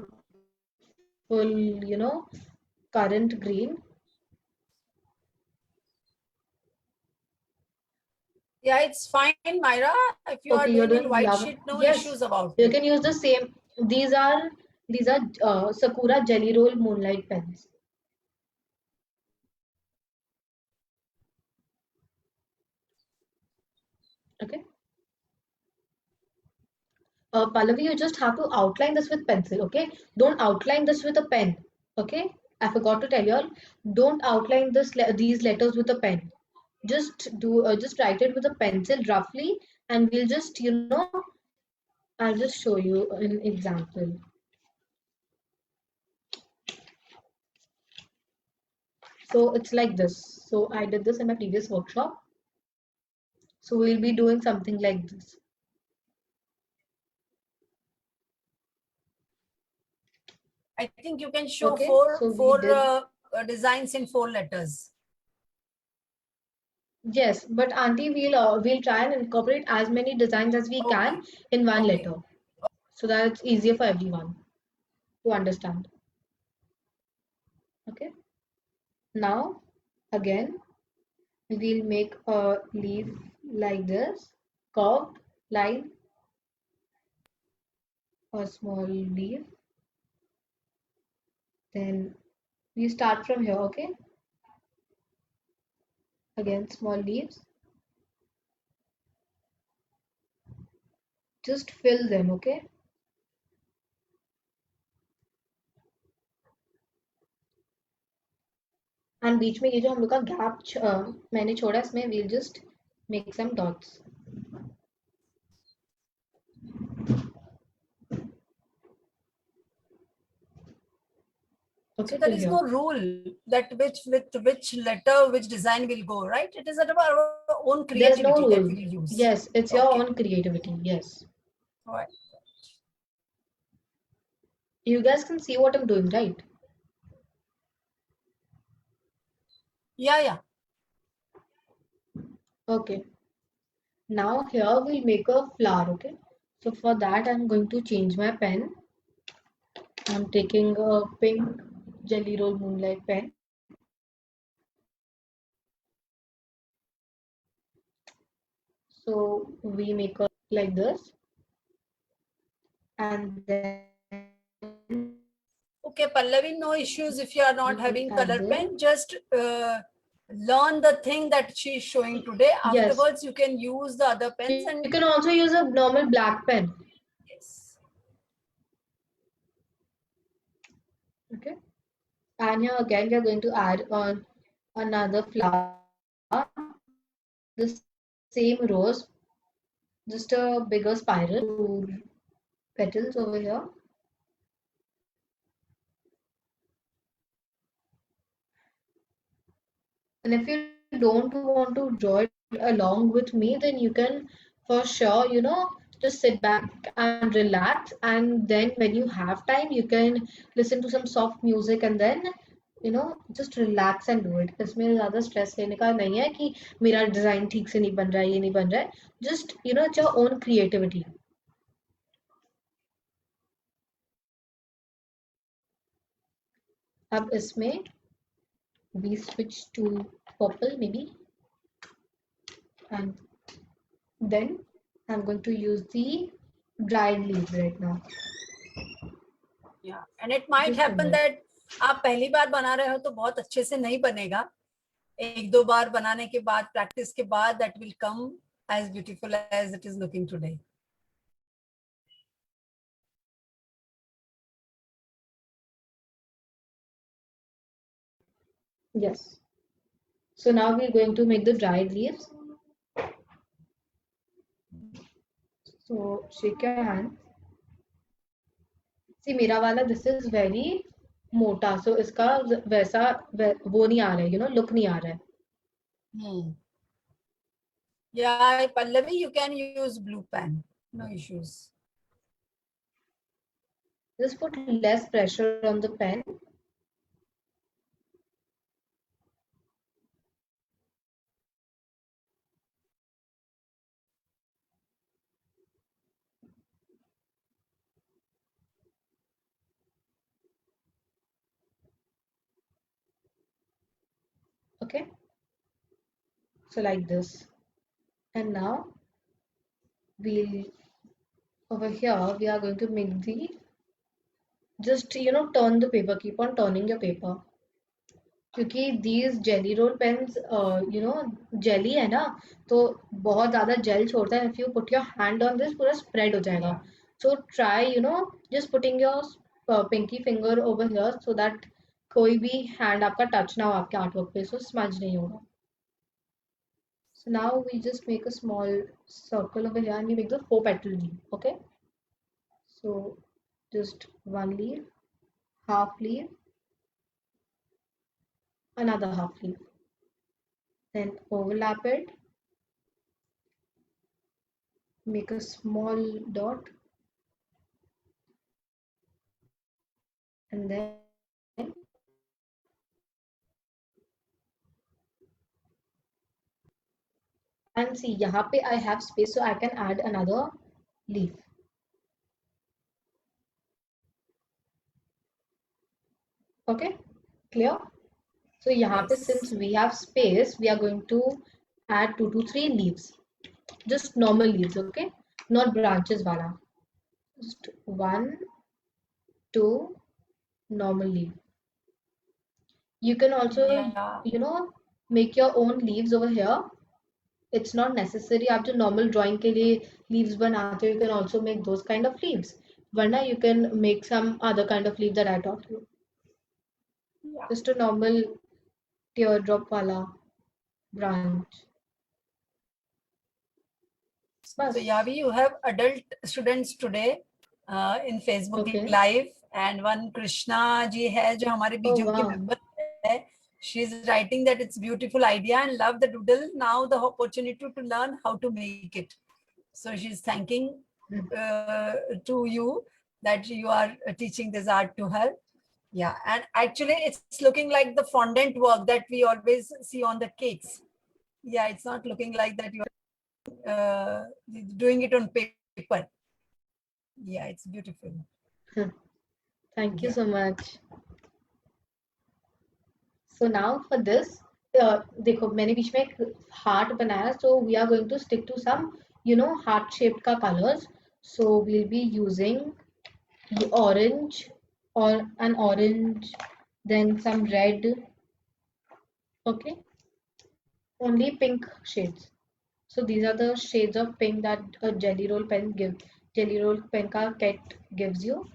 full, currant green. Yeah, it's fine, Myra. If you are Okay, you're doing in doing white love. sheet, no Yes, issues about you it. can use the same. These are Sakura Jelly Roll Moonlight pens. Okay. Pallavi, you just have to outline this with pencil. Okay. Don't outline this with a pen. Okay. I forgot to tell you all. Don't outline these letters with a pen. Just write it with a pencil roughly, and we'll just I'll just show you an example. So it's like this. So I did this in my previous workshop. So we'll be doing something like this. I think you can show Okay, four so we did. designs in 4 letters. Yes, but Auntie, we'll try and incorporate as many designs as we can Okay. in one Okay. letter, so that it's easier for everyone to understand. Okay. Now, again, we'll make a leaf like this, curved line, a small leaf. Then we start from here. Okay. Again, small leaves. Just fill them. Okay. And बीच में ये जो हम लोग का gap मैंने छोड़ा इसमें we'll just make some dots. Okay, So there till is here. no rule that which letter, which design will go, right? It is at our own There's no creativity that rule. we will use. Yes, it's your Okay. own creativity. Yes. All right. You guys can see what I'm doing, right? Yeah, yeah. Okay. Now here we'll make a flower, okay? So for that I'm going to change my pen. I'm taking a pink Jelly Roll Moonlight pen. So we make a like this. And then Okay, Pallavi, no issues if you are not we having add color this. pen. Just learn the thing that she is showing today. Yes. Afterwards, you can use the other pens and You can also use a normal black pen. yes. Okay. And here again we are going to add on another flower. The same rose, just a bigger spiral, petals over here. And if you don't want to draw it along with me, then you can for sure, just sit back and relax. And then when you have time, you can listen to some soft music and then, just relax and do it. इसमें ज़्यादा stress लेने का नहीं है कि मेरा design ठीक से नहीं बन रहा है, ये नहीं बन रहा है. Just, it's your own creativity. अब इसमें we switch to purple maybe. And then I'm going to use the dried leaves right now. Yeah, and it might Just happen that आप पहली बार बना रहे हो तो बहुत अच्छे से नहीं बनेगा. एक दो बार बनाने के बाद, practice के बाद, that will come as beautiful as it is looking today. Yes. So now we're going to make the dried leaves. So shake your hand. See, मेरा वाला this is very मोटा, so इसका वैसा वो नहीं आ रहा है, look नहीं आ रहा है. Yeah, Pallavi, you can use blue pen. No issues. Just put less pressure on the pen. Okay, so like this. And now we'll over here we are going to make the just turn the paper, keep on turning your paper. क्योंकि these jelly roll pens jelly है ना, तो बहुत ज़्यादा jail छोड़ता है. If you put your hand on this पूरा spread हो जाएगा. So try just putting your pinky finger over here so that कोई भी hand आपका touch ना हो आपके artwork पे, so smudge नहीं होगा. So now we just make a small circle over here and we make the 4 petal leaf. Okay, so just one leaf, half leaf, another half leaf, then overlap it, make a small dot, and then and see यहाँ पे I have space so I can add another leaf. Okay, clear? So यहाँ पे since we have space we are going to add 2 to 3 leaves, just normal leaves. Okay, not branches wala, just 1 2 normal leaf. You can also make your own leaves over here. It's not necessary आप जो normal drawing के लिए leaves बनाते हो, you can also make those kind of leaves. वरना you can make some other kind of leaf that I taught you. Yeah. Just a normal teardrop वाला branch. So Yavi, you have adult students today in Facebook Live, and one Krishna ji hai jo hamare BJM ke member hai. She is writing that it's beautiful idea and love the doodle. Now the opportunity to learn how to make it. So she's thanking to you that you are teaching this art to her. Yeah, and actually it's looking like the fondant work that we always see on the cakes. Yeah, it's not looking like that you are doing it on paper. Yeah, it's beautiful. Thank you so much. So now for this, देखो मैंने बीच में एक heart बनाया, so we are going to stick to some heart shaped का colors. So we'll be using the orange or an orange, then some red. Okay, only pink shades. So these are the shades of pink that a jelly roll pen ka kit gives you.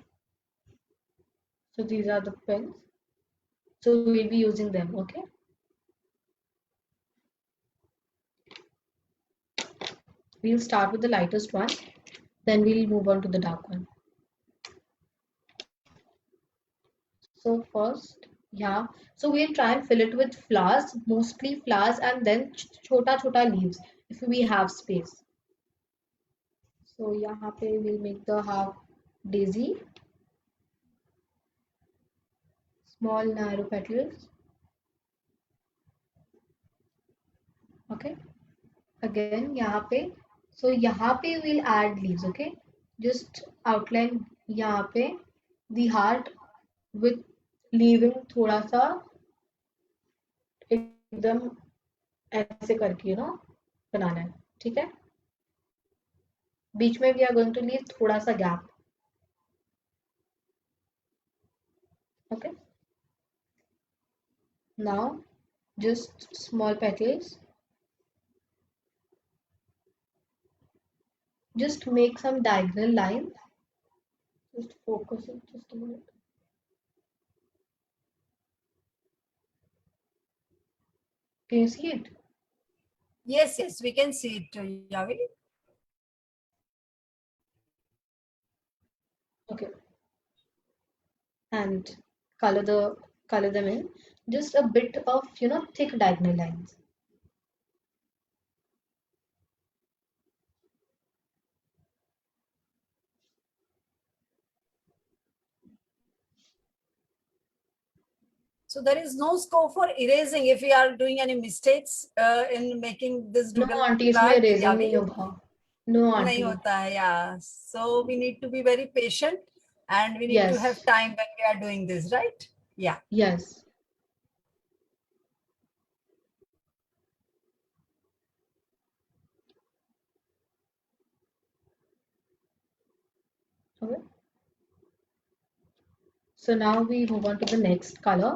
So these are the pens. So we'll be using them. Okay, we'll start with the lightest one, then we'll move on to the dark one. So first, yeah, so we'll try and fill it with flowers, mostly flowers, and then chota leaves if we have space. So यहाँ पे we'll make the half daisy, small narrow petals. Okay, again यहाँ पे, so यहाँ पे we'll add leaves. Okay, just outline यहाँ पे the heart with leaving थोड़ा सा एकदम ऐसे करके बनाना है. ठीक है, बीच में we are going to leave थोड़ा सा gap. Okay, now just small petals, just make some diagonal lines. Just focus it just a minute. Can you see it? Yes, we can see it, Yavi. Okay, and color them in just a bit of thick diagonal lines. So there is no scope for erasing if we are doing any mistakes in making this No, doodle auntie, इसमें card. erasing Yeah, नहीं होगा. No, nahi auntie. hota hai, yeah. So we need to be very patient and we need to Yes. have time when we are doing this, right? Yeah. Yes. Okay. So now we move on to the next color.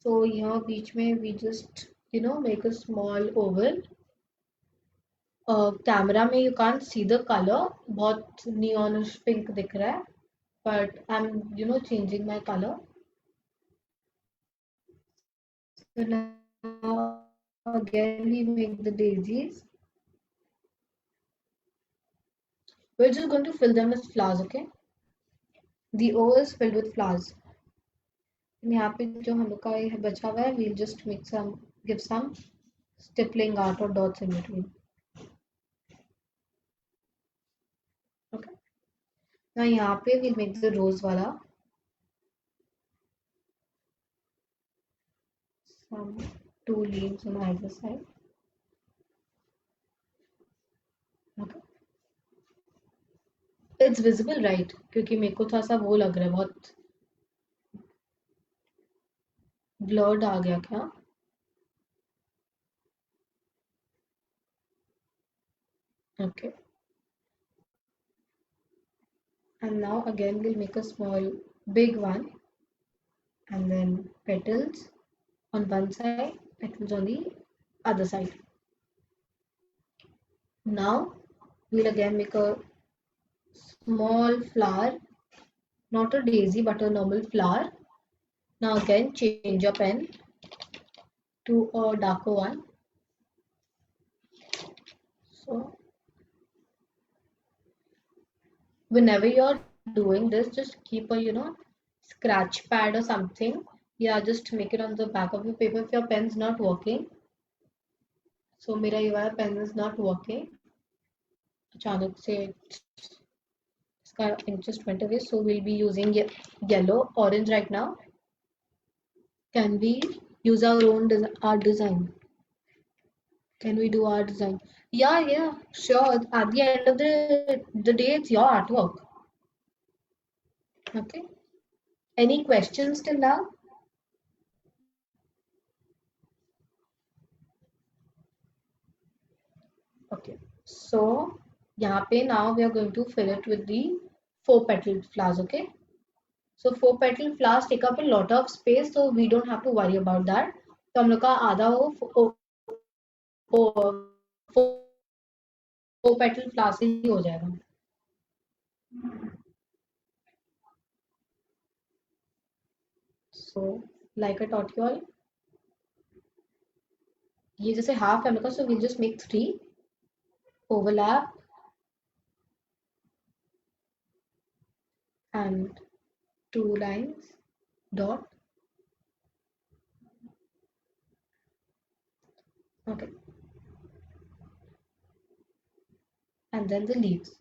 So here बीच में we just make a small oval. Camera में you can't see the color, बहुत neonish pink दिख रहा है, but I'm changing my color. So now again we make the daisies. We're just going to fill them with flowers, okay? The O is filled with flowers. यहाँ पे जो हम लोग का ये बचा हुआ है, we'll just give some stippling art or dots in between. Okay. Now यहाँ पे we'll make the rose वाला. Some 2 leaves on either side. Okay. It's visible, right? क्योंकि मेरे को थोड़ा सा वो लग रहा है, बहुत blurred आ गया क्या? Okay. And now again we'll make a small big one, and then petals on one side, petals on the other side. Now we'll again make a small flower, not a daisy but a normal flower. Now again change your pen to a darker one. So whenever you're doing this, just keep a scratch pad or something. Yeah, just make it on the back of your paper if your pen's not working. So मेरा ये वाला pen is not working. अचानक से इसका ink just went away. So we'll be using yellow, orange right now. Can we use our own art design? Can we do art design? Yeah, sure. At the end of the day, it's your artwork. Okay. Any questions till now? Okay. So यहाँ पे now we are going to fill it with the 4-petaled flowers. Okay. So 4-petaled flowers take up a lot of space, so we don't have to worry about that. तो हम लोग का आधा वो 4-petaled flowers ही हो जाएगा. So like I taught you all, ये जैसे half है हम लोग का, so we'll just make 3 overlap and 2 lines dot. Okay. And then the leaves.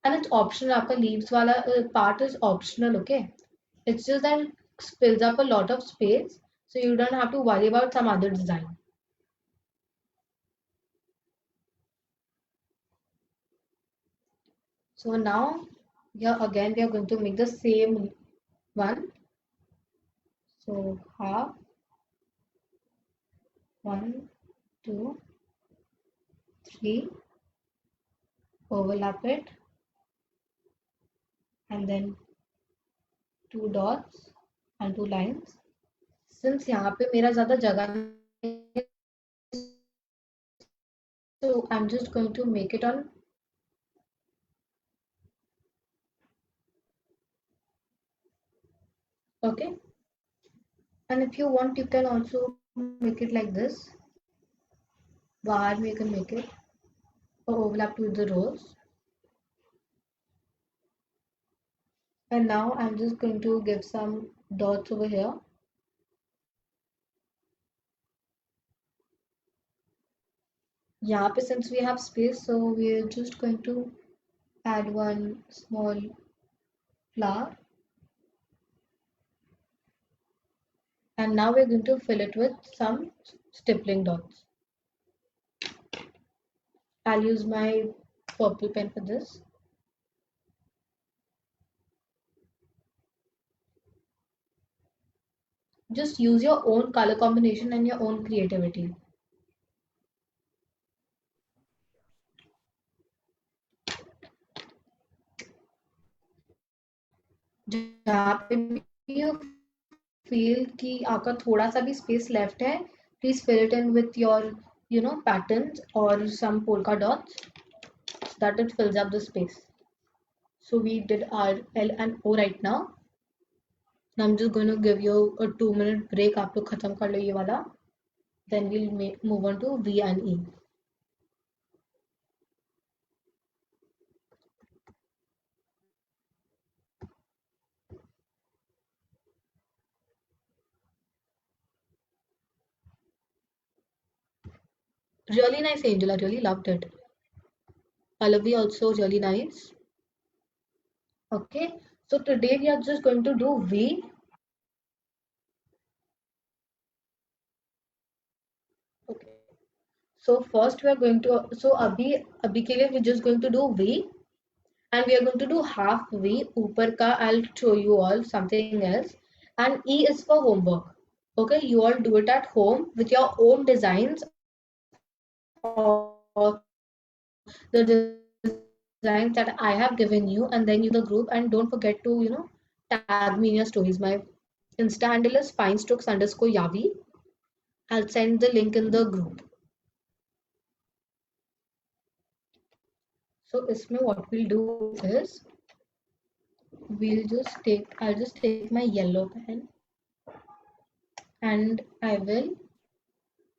And it's optional. आपका leaves वाला part is optional, okay? It's just that it fills up a lot of space, so you don't have to worry about some other design. So now, here again we are going to make the same one. So half, 1, 2, 3, overlap it, and then 2 dots and 2 lines. Since यहाँ पे मेरा ज़्यादा जगह नहीं है, so I'm just going to make it on okay. And if you want, you can also make it like this. बाहर में you can make it or overlap with the rows. And now I'm just going to give some dots over here. यहाँ पे since we have space, so we're just going to add one small flower. And now we're going to fill it with some stippling dots. I'll use my purple pen for this. Just use your own color combination and your own creativity. जहाँ पे भी you feel कि आपका थोड़ा सा भी space left है, please fill it in with your, patterns or some polka dots so that it fills up the space. So we did our L and O right now. Now I'm just going to give you a 2-minute break. आप लोग खत्म कर लो ये वाला. Then we'll move on to V and E. Really nice, Angel. I really loved it. Pallavi also really nice. Okay, so today we are just going to do V. Okay, so first we are going to, so abhi ke liye we're just going to do V, and we are going to do half V. Upar ka I'll show you all something else, and E is for homework. Okay, you all do it at home with your own designs or the designs that I have given you, and then you the group, and don't forget to tag me in your stories. My Insta handle is finestrokes_yavi. I'll send the link in the group. So isme what we'll do is I'll just take my yellow pen and I will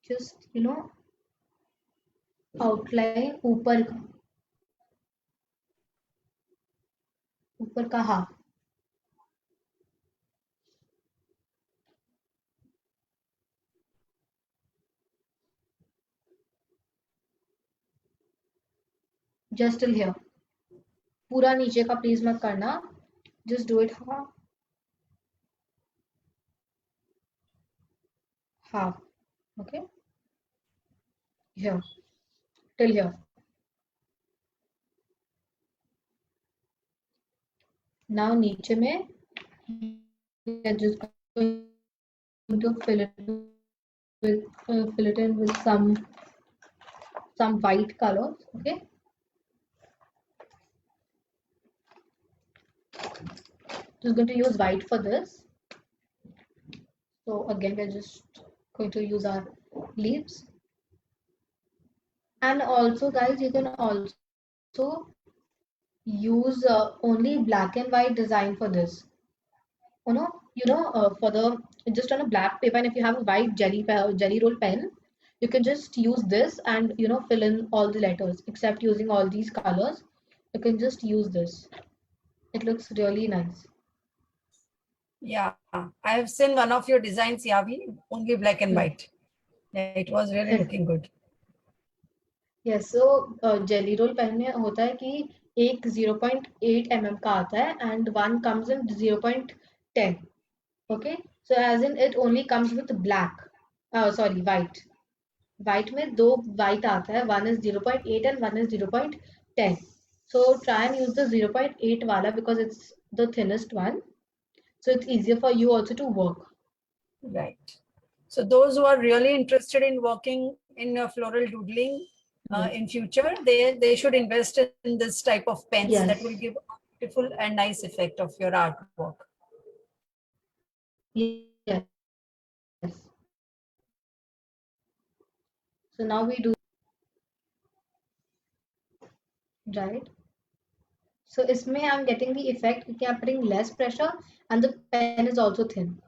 just outline ऊपर का half. Just till here. पूरा नीचे का please मत करना. Just do it half. Okay. Here. Till here. Now नीचे में we are just going to fill it in with some white colors. Okay. Just going to use white for this. So again, we're just going to use our leaves. And also, guys, you can also use only black and white design for this. For the just on a black paper, and if you have a white jelly roll pen, you can just use this and fill in all the letters. Except using all these colors, you can just use this. It looks really nice. Yeah, I have seen one of your designs, Yavi, only black and white. Yeah, it was really looking good. Yes, so jelly roll pen में होता है कि एक 0.8 mm का आता है and one comes in 0.10. Okay, so as in it only comes with black. White. White में दो white आता है. One is 0.8 and one is 0.10. So try and use the 0.8 wala because it's the thinnest one. So it's easier for you also to work. Right. So those who are really interested in working in floral doodling in future, they should invest in this type of pens. Yes. That will give a beautiful and nice effect of your artwork. Yes. So now we do, right? So इसमें I'm getting the effect कि I'm putting less pressure and the pen is also thin.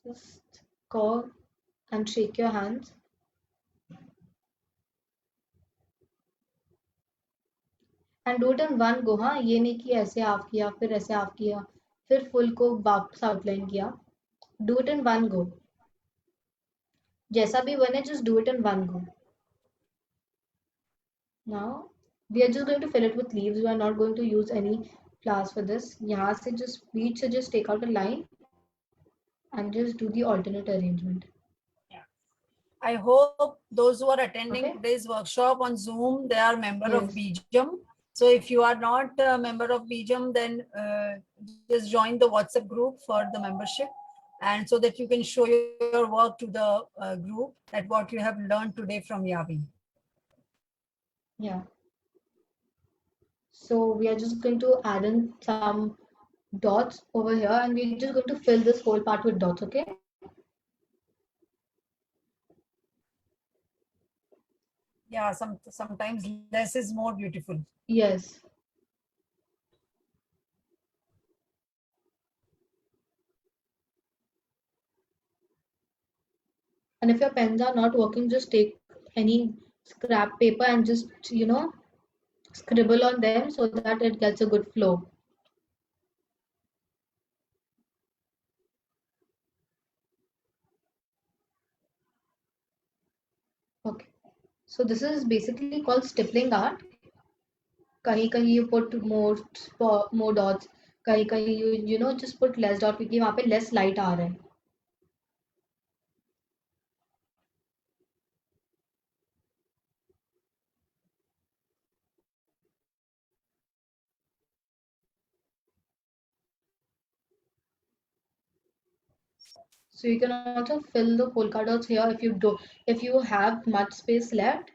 Just go and shake your hands. And do it in one go. हाँ, ये नहीं कि ऐसे आप किया फिर ऐसे आप किया फिर फुल को वापस आउटलाइन किया. Do it in one go. जैसा भी बने, just do it in one go. Now We are just going to fill it with leaves. We are not going to use any flowers for this. यहाँ से just बीच से just take out a line and just do the alternate arrangement. I hope those who are attending Okay. today's workshop on Zoom, they are member of Yes. Bijam. So if you are not a member of Bijam, then just join the WhatsApp group for the membership, and so that you can show your work to the group that what you have learned today from Yavi. Yeah. So we are just going to add in some dots over here, and we're just going to fill this whole part with dots, okay? Yeah, sometimes less is more beautiful. Yes. And if your pens are not working, just take any scrap paper and just, scribble on them so that it gets a good flow. Okay. So this is basically called stippling art. कहीं कहीं you put more dots, कहीं कहीं you just put less dot क्योंकि वहाँ पे less light आ रहा है. So you can also fill the polka dots here if you have much space left,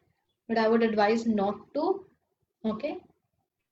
but I would advise not to. Okay.